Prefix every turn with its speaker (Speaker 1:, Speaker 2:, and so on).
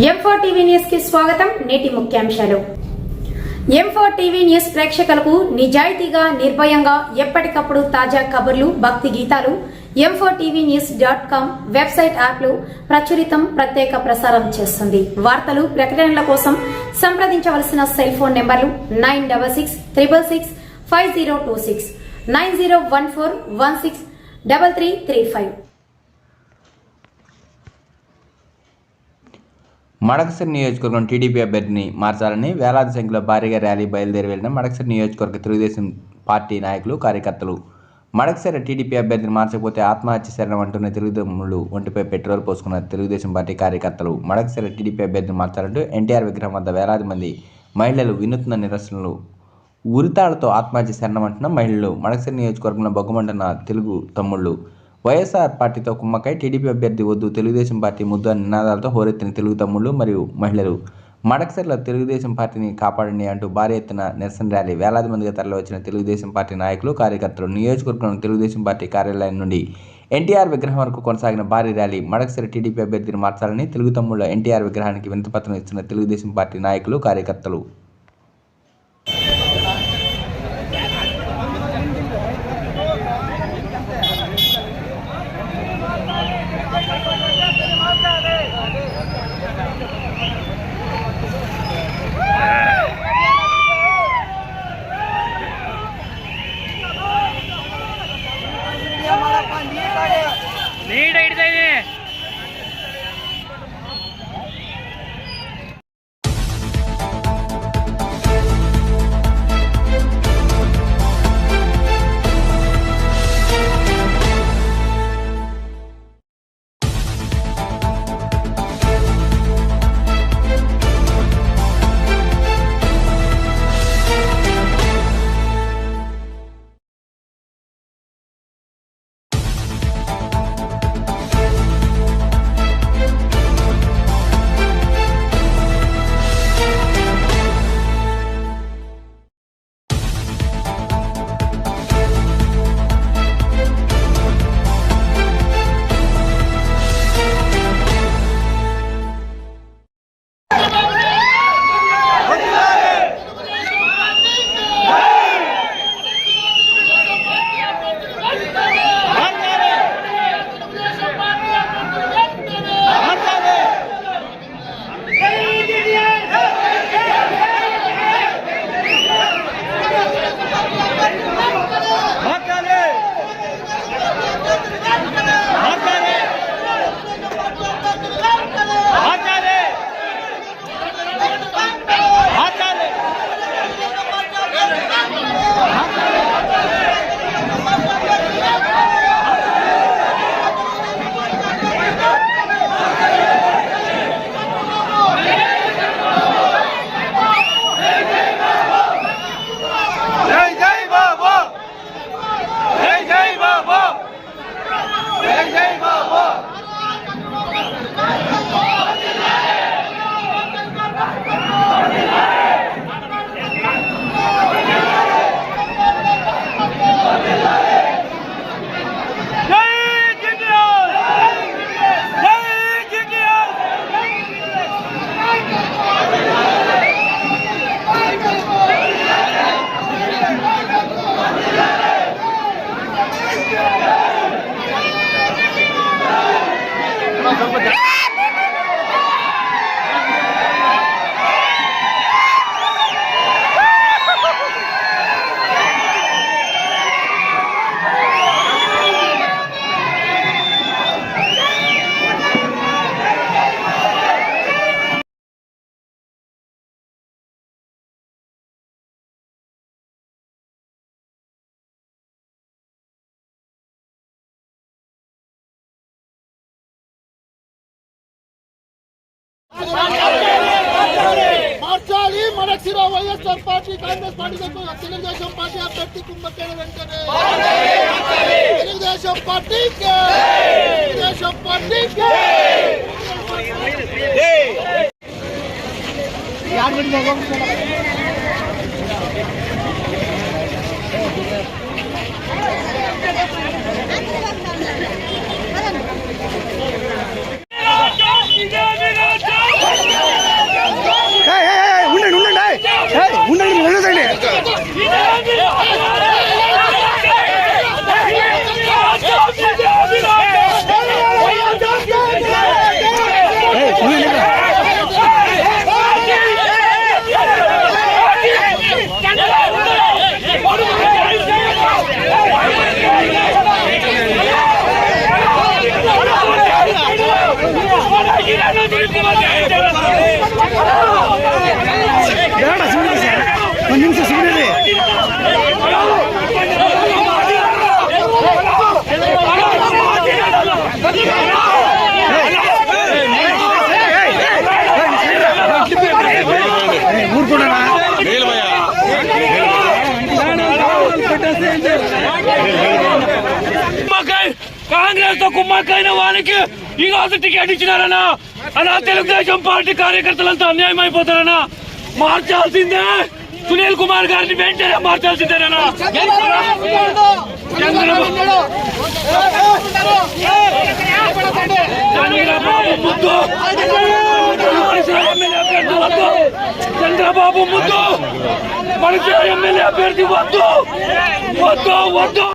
Speaker 1: M4 TV news కి స్వాగతం. నేటి ముఖ్యాంశాలు. M4 టీవీ న్యూస్ ప్రేక్షకులకు నిజాయితీగా, నిర్భయంగా ఎప్పటికప్పుడు తాజా కబుర్లు, భక్తి గీతాలు m4tvnews.com వెబ్సైట్ యాప్లో ప్రత్యేక ప్రసారం చేస్తుంది. వార్తలు, ప్రకటనల కోసం సంప్రదించవలసిన సెల్ ఫోన్ నెంబర్లు 9666665026 9014163335.
Speaker 2: మడకసిరి నియోజకవర్గం టీడీపీ అభ్యర్థిని మార్చాలని వేలాది సంఖ్యలో భారీగా ర్యాలీ బయలుదేరి వెళ్లిన మడకసిరి నియోజకవర్గ తెలుగుదేశం పార్టీ నాయకులు, కార్యకర్తలు. మడకసిరి టీడీపీ అభ్యర్థిని మార్చకపోతే ఆత్మహత్య శరణం అంటున్న తెలుగుదేశంలో ఒంటిపై పెట్రోల్ పోసుకున్న తెలుగుదేశం పార్టీ కార్యకర్తలు. మడకసిరి టీడీపీ అభ్యర్థిని మార్చాలంటూ ఎన్టీఆర్ విగ్రహం వద్ద వేలాది మంది మహిళలు వినూత్న నిరసనలు, ఉరితాళ్లతో ఆత్మహత్య శరణం అంటున్న మహిళలు. మడకసిరి నియోజకవర్గంలో బొగ్గమంటున్న తెలుగు తమ్ముళ్లు. వైఎస్ఆర్ పార్టీతో కుమ్మకై టీడీపీ అభ్యర్థి వద్దు, తెలుగుదేశం పార్టీ ముద్దు అనే నినాదాలతో హోరెత్తిన తెలుగు తమ్ముళ్లు మరియు మహిళలు. మడకసిరిలో తెలుగుదేశం పార్టీని కాపాడండి అంటూ భారీ ఎత్తున నిరసన ర్యాలీ, వేలాది మందిగా తరలివచ్చిన తెలుగుదేశం పార్టీ నాయకులు, కార్యకర్తలు. నియోజకవర్గంలో తెలుగుదేశం పార్టీ కార్యాలయం నుండి ఎన్టీఆర్ విగ్రహం వరకు కొనసాగిన భారీ ర్యాలీ. మడకసిరి టీడీపీ అభ్యర్థిని మార్చాలని తెలుగు తమ్ముళ్ల ఎన్టీఆర్ విగ్రహానికి వినతిపత్రం ఇస్తున్న తెలుగుదేశం పార్టీ నాయకులు, కార్యకర్తలు.
Speaker 3: మార్చాలి మడకసిరి వైఎస్ఆర్ పార్టీ కాంగ్రెస్ పార్టీతో తెలుగుదేశం పార్టీ అభ్యర్థి కుంభకేణ వెంటనే తెలుగుదేశం పార్టీకి
Speaker 4: కాంగ్రెస్ తో కుమ్మక్కైన వానికి ఈ రోజు టికెట్ ఇచ్చినారన్నా అలా తెలుగుదేశం పార్టీ కార్యకర్తలంతా అన్యాయం అయిపోతారన్నా. మార్చాల్సిందే సునీల్ కుమార్ గారిని వెంటనే మార్చాల్సిందేనా. చంద్రబాబు ముద్దు మన ఎమ్మెల్యే అభ్యర్థి వద్దు వద్దు వద్దు.